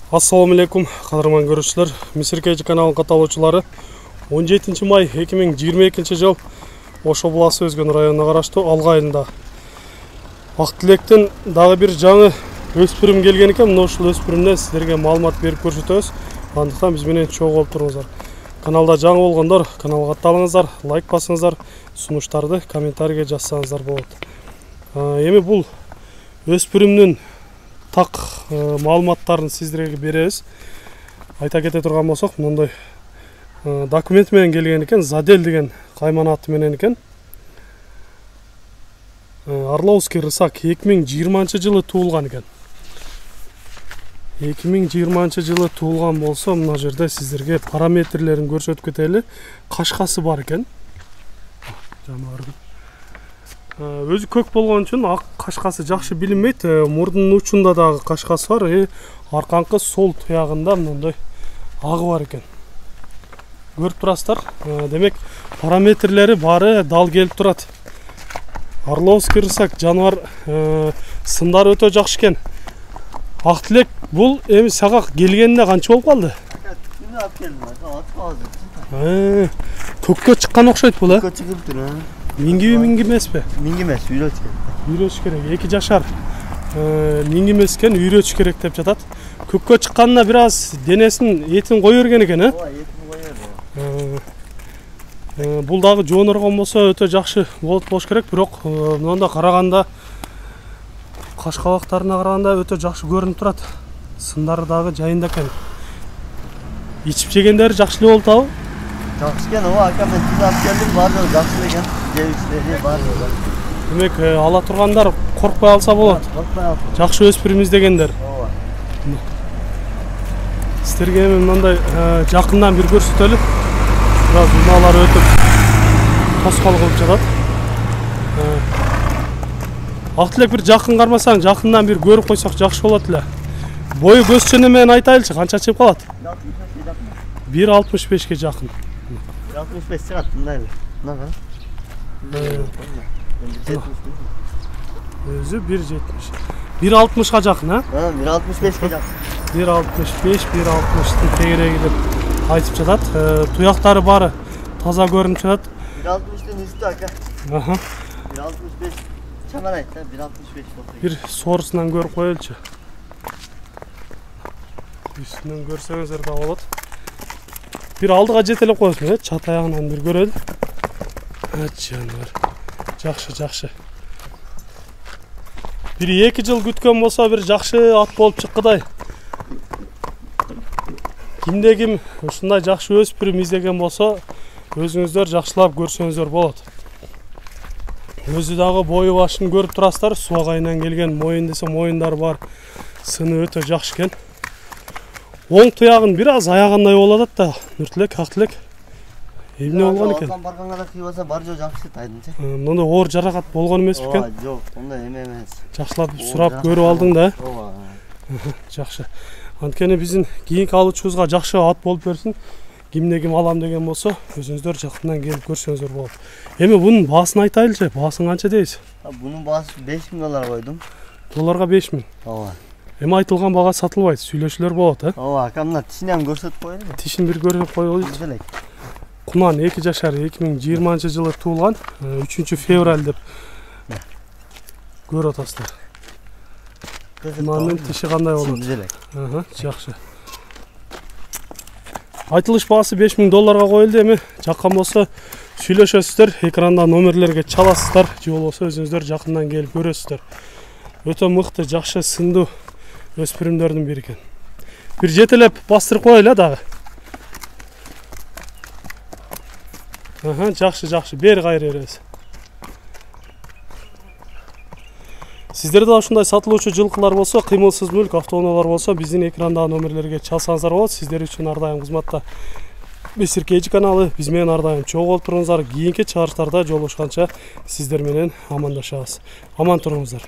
Assalamu alaikum, кадырман көрүүчүлөр. Misir KG каналынын катталуучулары 17 май 2022 жыл Ошо Буласы Өзгөн районуна караштуу Алга айылында Ак Тилектен дагы бир жаңы өспүрүм келген экен. Мына ушул өспүрүмдөн сиздерге маалымат берип көрсөтөбүз. Андыктан биз менен чогуу болуп туруңуздар. Каналда жаңы болгондор каналга катталыңыздар, лайк басыңыздар, сунуштарды комментарийге жазсаңыздар болот. Эми бул өспүрүмдүн так маалыматтарын сиздерге беребиз. Айта кете турган болсок, мындай документ менен келген экен, Задель деген кайман аты менен экен. Орловский Рысак 2020 жылы туулган экен. 2020 жылы туулган болсо, мына жерде сиздерге параметрлерин көрсөтүп кетели. Кашкасы бар экен. Өзү көк болгон үчүн ак кашкасы жакшы билинбейт. Мурдунун учунда дагы кашкасы бар, аркаңкы сол туягында мындай агы бар экен. Көрүп турасыздар. Демек, параметрлери баары дал келип турат. Орловский Рысак жаныбар сындары өтө жакшы экен. Ак Тилек бул эми сага келгенине канча болуп калды? Күнү алып келдим. Көккө чыккан окшойт бул, Көккө чыгып тур. Минги эмеспи? Минги эмес, үйрөтүш керек. Үйрөтүш керек. 2 жашар минги эмес экен, үйрөтүш керек деп жатат. Көккө чыкканына бир аз денесин, этин кое берген экен, Ооба, этин кое берди. Бул дагы жооноргон болсо өтө жакшы болуш керек, бирок мында караганда кашкалактарына караганда өтө жакшы көрүнүп турат. Сындары дагы жайында экен. Ичип жегендери жакшы эле болуп атабы? Жакшы экен, ооба, ака мен түз алып келдим, баардыгы жакшы экен. Жебиштери баардыгы. Демек, ала тургандар коркпой алса болот. Коркпой алса. Жакшы өспүрүм издегендер. Ооба. Сиздерге эми мындай жакындан бир көрсөтөлү. Бираз унаалар өтүп тоскоол кылып жатат. Ак Тилек бир жакын кармасаң, жакындан бир көрүп койсок жакшы болот эле. Бою көз чөнү менен айтайлычы, канча чыгып калат? 1.65 ге жакын. 1.65 чыгат, мындай эле. Мына кара. Өзү 1.70. 1.60га жакын, 1.65 ге жакын. 1.65, 1.60 тегереги деп айтып жатат. Туяктары бары таза көрүнүп жатат. 1.60ден үстү, ака. 1.65 чамалайт, 1.65 болсо. Бир соорусунан көрүп коелучу. Үстүнөн көрсөңүздөр да болот. Бир алдыга жетелеп коесуң, чат аягынан бир көрөлү. Жаныбар. Жакшы. Бир 2 жыл күткөн болсо бир жакшы ат болуп чыккыдай. Кимде ким ушундай жакшы өспүрүм издеген болсо, өзүңүздөр жакшылап көрсөңүздөр болот. Өзү дагы бою башын көрүп турасыздар, суак айынан келген, моюн десе моюндары бар. Сыны өтө жакшы экен. Оң туягын бир аз аягандай болот да, Нуртилек, Ак Тилек. Эмне болгон экен? Барганга да кыйбаса бар жөө жакшы айтынчы. Мындай оор жаракат болгон эмес бекен? Ооба, жок, ондай эме эмес. Жакшылап сурап көрүп алдың да? Ооба. Жакшы. Анткени биздин кийинки алуучубузга жакшы ат болуп берсин. Кимде ким алам деген болсо, өзүңүздөр жакындан келип көрсөңүздөр болот. Эми бунун баасын айтайлычы, баасын канча дейсиз? Бунун баасы $5000 койдум. Долларга 5000. Ооба. Эми айтылган бага сатылбайт, сүйлөшүүлөр болот, Ооба, ака мына тишинен көрсөтүп коелу. Тишин бир көрүп коелучу. Кунан 2 жашар 2020 жылы туулган, 3 февраль деп көрүп атасыздар. Кунанын тиши кандай болот? Жакшы. Айтылыш баасы $5000 коюлду. Эми жаккан болсо сүйлөшөсүздөр, экранда номерлерге чаласыздар, же болбосо өзүңүздөр жакындан келип көрөсүздөр. Өтө мыкты, жакшы сындуу өспүрүмдөрдүн бири экен. Бир жетелеп бастырып коелу дагы. Жакшы, бери кайра беребиз. Сиздерде ушундай сатылуучу жылкылар болсо, кыймылсыз мүлк, автоунаалар болсо, биздин экрандагы номерлерге чалсаңыздар болот. Сиздер үчүн ар дайым кызматта Misir KG каналы. Биз менен ар дайым чогуу болуп туруңуздар. Кийинки чыгарыштарда жолугушканча сиздер менен амандашабыз. Аман туруңуздар.